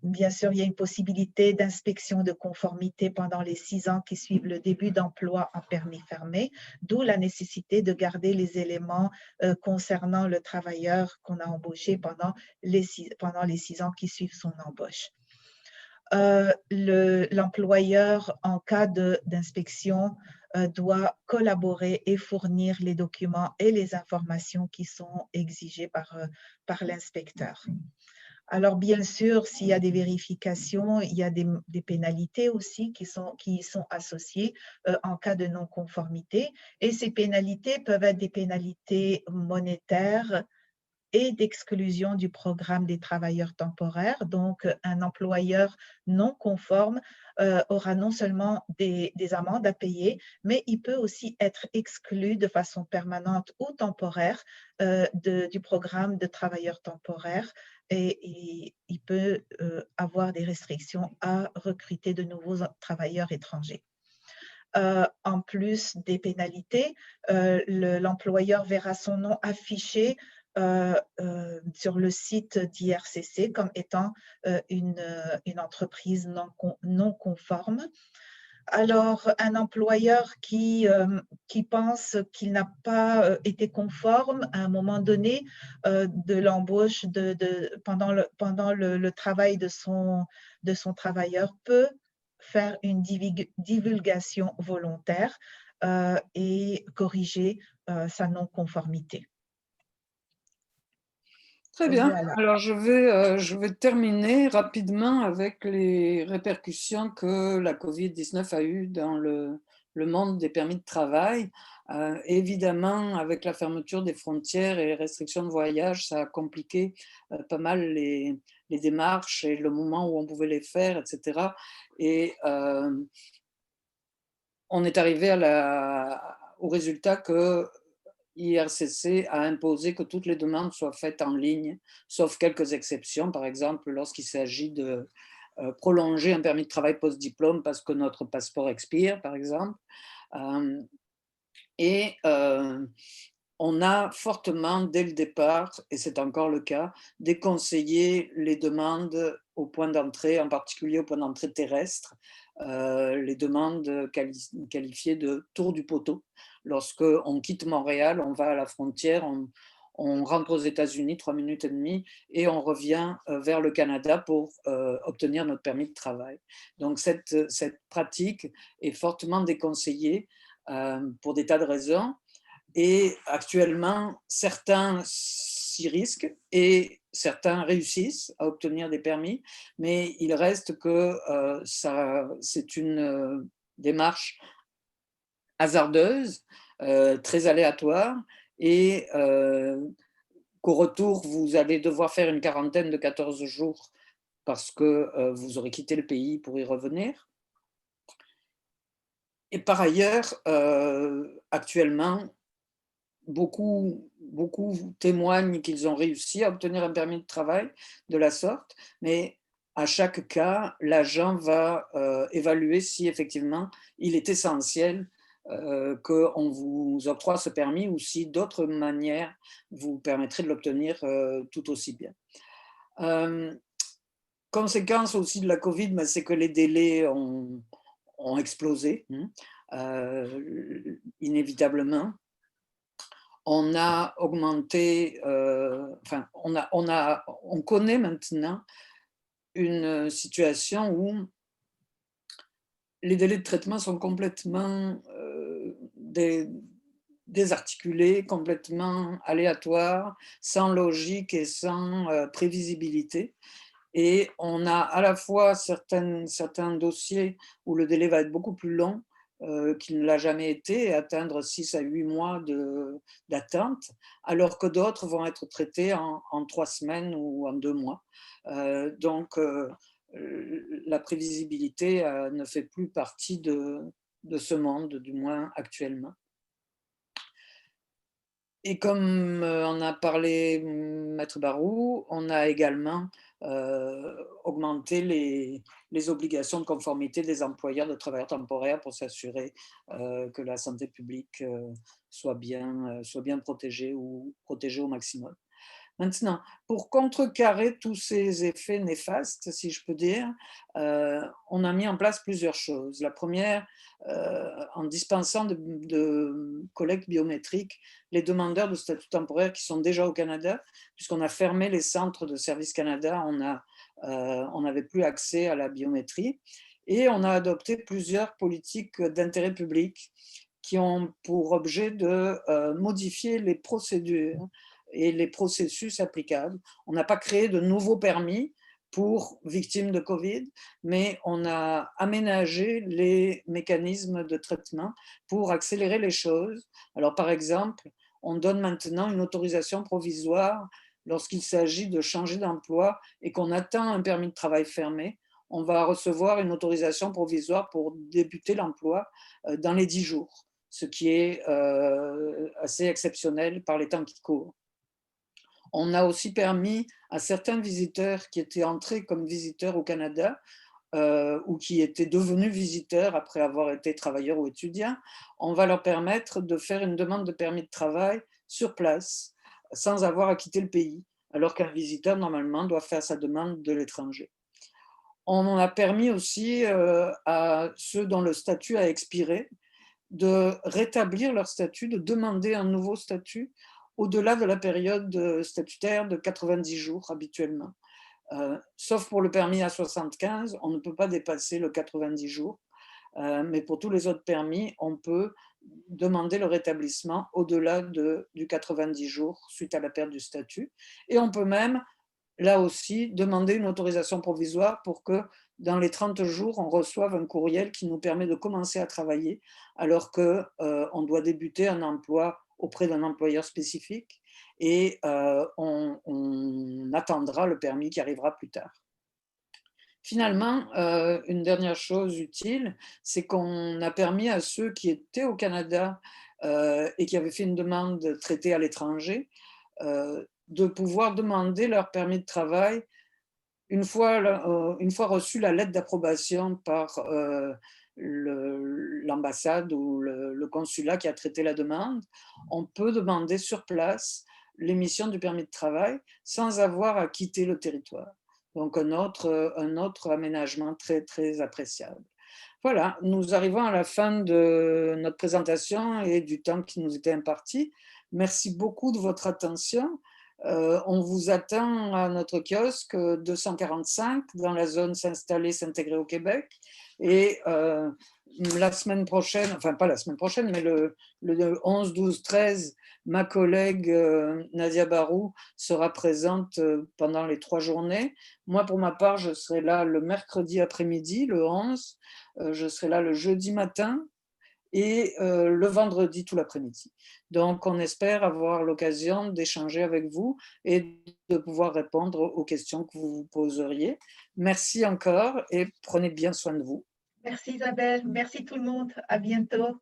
bien sûr, il y a une possibilité d'inspection de conformité pendant les 6 ans qui suivent le début d'emploi en permis fermé, d'où la nécessité de garder les éléments concernant le travailleur qu'on a embauché pendant les 6 ans qui suivent son embauche. L'employeur, en cas d'inspection, doit collaborer et fournir les documents et les informations qui sont exigées par l'inspecteur. Alors bien sûr, s'il y a des vérifications, il y a des pénalités aussi qui y sont associées, en cas de non-conformité, et ces pénalités peuvent être des pénalités monétaires et d'exclusion du programme des travailleurs temporaires. Donc, un employeur non conforme aura non seulement des amendes à payer, mais il peut aussi être exclu de façon permanente ou temporaire du programme de travailleurs temporaires et il peut avoir des restrictions à recruter de nouveaux travailleurs étrangers. En plus des pénalités, l'employeur verra son nom affiché sur le site d'IRCC comme étant une entreprise non conforme. Alors, un employeur qui pense qu'il n'a pas été conforme à un moment donné de l'embauche pendant le travail de son travailleur peut faire une divulgation volontaire et corriger sa non-conformité. Très bien. Voilà. Alors, je vais terminer rapidement avec les répercussions que la Covid-19 a eues dans le monde des permis de travail. Évidemment, avec la fermeture des frontières et les restrictions de voyage, ça a compliqué pas mal les démarches et le moment où on pouvait les faire, etc. Et on est arrivé au résultat que IRCC a imposé que toutes les demandes soient faites en ligne, sauf quelques exceptions, par exemple lorsqu'il s'agit de prolonger un permis de travail post-diplôme parce que notre passeport expire, par exemple. Euh, et on a fortement, dès le départ, et c'est encore le cas, déconseillé les demandes au point d'entrée, en particulier au point d'entrée terrestre, les demandes qualifiées de tour du poteau. Lorsqu'on quitte Montréal, on va à la frontière, on rentre aux États-Unis 3 minutes et demie et on revient vers le Canada pour obtenir notre permis de travail. Donc cette pratique est fortement déconseillée pour des tas de raisons. Et actuellement, certains s'y risquent et certains réussissent à obtenir des permis, mais il reste que c'est une démarche hasardeuse, très aléatoire, et qu'au retour, vous allez devoir faire une quarantaine de 14 jours parce que vous aurez quitté le pays pour y revenir. Et par ailleurs, actuellement, beaucoup témoignent qu'ils ont réussi à obtenir un permis de travail de la sorte, mais à chaque cas, l'agent va évaluer si effectivement il est essentiel qu'on vous octroie ce permis ou si d'autres manières vous permettraient de l'obtenir tout aussi bien. Conséquence aussi de la Covid, c'est que les délais ont explosé, inévitablement. On a augmenté, on connaît maintenant une situation où les délais de traitement sont complètement désarticulés, complètement aléatoires, sans logique et sans prévisibilité. Et on a à la fois certains dossiers où le délai va être beaucoup plus long qu'il ne l'a jamais été, atteindre 6 à 8 mois d'attente, alors que d'autres vont être traités en 3 semaines ou en 2 mois. Donc, la prévisibilité ne fait plus partie de ce monde, du moins actuellement. Et comme on a parlé, Maître Barou, on a également augmenté les obligations de conformité des employeurs de travailleurs temporaires pour s'assurer que la santé publique soit bien protégée ou protégée au maximum. Maintenant, pour contrecarrer tous ces effets néfastes, si je peux dire, on a mis en place plusieurs choses. La première, en dispensant de collecte biométrique les demandeurs de statut temporaire qui sont déjà au Canada, puisqu'on a fermé les centres de Service Canada, on n'avait plus accès à la biométrie. Et on a adopté plusieurs politiques d'intérêt public qui ont pour objet de modifier les procédures et les processus applicables. On n'a pas créé de nouveaux permis pour victimes de Covid, mais on a aménagé les mécanismes de traitement pour accélérer les choses. Alors, par exemple, on donne maintenant une autorisation provisoire lorsqu'il s'agit de changer d'emploi et qu'on atteint un permis de travail fermé. On va recevoir une autorisation provisoire pour débuter l'emploi dans les 10 jours, ce qui est assez exceptionnel par les temps qui courent. On a aussi permis à certains visiteurs qui étaient entrés comme visiteurs au Canada ou qui étaient devenus visiteurs après avoir été travailleurs ou étudiants, on va leur permettre de faire une demande de permis de travail sur place, sans avoir à quitter le pays, alors qu'un visiteur, normalement, doit faire sa demande de l'étranger. On a permis aussi à ceux dont le statut a expiré de rétablir leur statut, de demander un nouveau statut au-delà de la période statutaire de 90 jours habituellement. Sauf pour le permis à 75, on ne peut pas dépasser le 90 jours, mais pour tous les autres permis, on peut demander le rétablissement au-delà du 90 jours suite à la perte du statut. Et on peut même, là aussi, demander une autorisation provisoire pour que dans les 30 jours, on reçoive un courriel qui nous permet de commencer à travailler alors qu'on doit débuter un emploi auprès d'un employeur spécifique et on attendra le permis qui arrivera plus tard. Finalement, une dernière chose utile, c'est qu'on a permis à ceux qui étaient au Canada et qui avaient fait une demande traitée à l'étranger de pouvoir demander leur permis de travail une fois reçu la lettre d'approbation par l'ambassade ou le consulat qui a traité la demande. On peut demander sur place l'émission du permis de travail sans avoir à quitter le territoire. Donc un autre aménagement très, très appréciable. Voilà, nous arrivons à la fin de notre présentation et du temps qui nous était imparti. Merci beaucoup de votre attention. On vous attend à notre kiosque 245 dans la zone s'installer, s'intégrer au Québec. Et la semaine prochaine, enfin pas la semaine prochaine, mais le 11, 12, 13, ma collègue Nadia Barou sera présente pendant les 3 journées. Moi, pour ma part, je serai là le mercredi après-midi, le 11. Je serai là le jeudi matin et le vendredi tout l'après-midi. Donc, on espère avoir l'occasion d'échanger avec vous et de pouvoir répondre aux questions que vous vous poseriez. Merci encore et prenez bien soin de vous. Merci Isabelle, merci tout le monde, à bientôt.